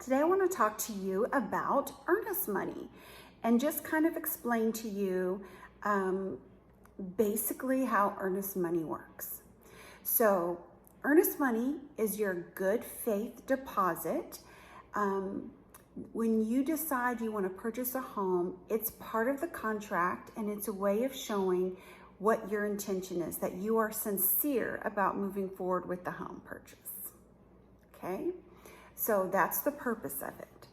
Today I want to talk to you about earnest money and just kind of explain to you basically how earnest money works. So earnest money is your good faith deposit. When you decide you want to purchase a home, it's part of the contract and it's a way of showing what your intention is, that you are sincere about moving forward with the home purchase. Okay, so that's the purpose of it.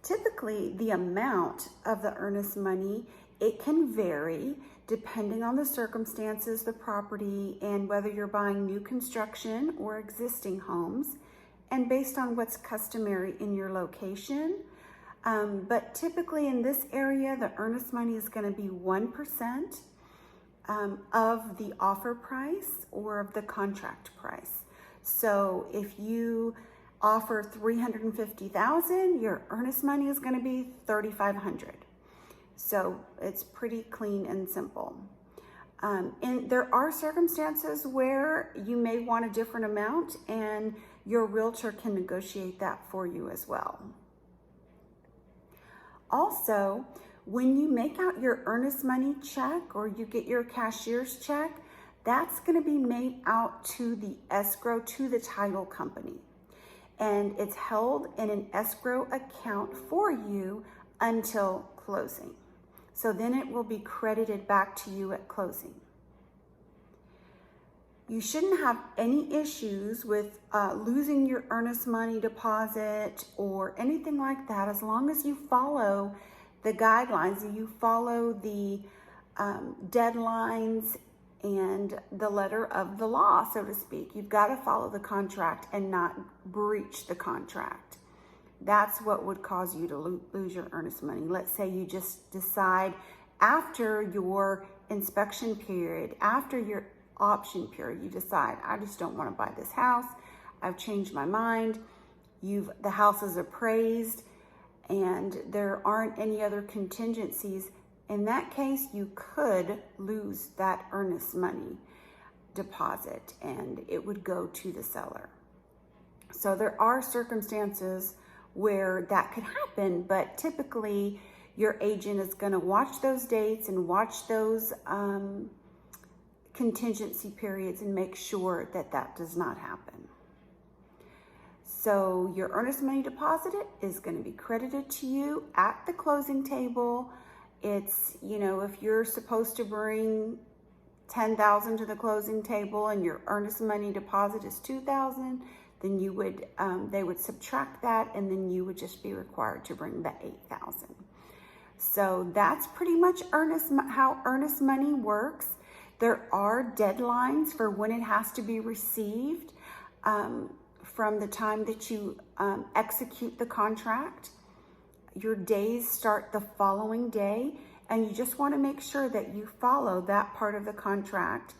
Typically, the amount of the earnest money, it can vary depending on the circumstances, the property, and whether you're buying new construction or existing homes, and based on what's customary in your location. But typically in this area, the earnest money is going to be 1% of the offer price or of the contract price. So if you offer $350,000, your earnest money is going to be $3,500. So it's pretty clean and simple. And there are circumstances where you may want a different amount, and your realtor can negotiate that for you as well. Also, when you make out your earnest money check or you get your cashier's check, that's going to be made out to the escrow, to the title company. And it's held in an escrow account for you until closing. So then it will be credited back to you at closing. You shouldn't have any issues with losing your earnest money deposit or anything like that, as long as you follow the guidelines and you follow the deadlines and the letter of the law, so to speak. You've got to follow the contract and not breach the contract. That's what would cause you to lose your earnest money. Let's say you just decide after your inspection period, after your option period, you decide, I just don't want to buy this house. I've changed my mind. The house is appraised and there aren't any other contingencies. In that case, you could lose that earnest money deposit and it would go to the seller. So there are circumstances where that could happen, but typically your agent is going to watch those dates and watch those contingency periods and make sure that that does not happen. So your earnest money deposit is going to be credited to you at the closing table. It's, if you're supposed to bring $10,000 to the closing table and your earnest money deposit is $2,000, then you would, they would subtract that, and then you would just be required to bring the $8,000. So that's pretty much how earnest money works. There are deadlines for when it has to be received from the time that you execute the contract. Your days start the following day, and you just want to make sure that you follow that part of the contract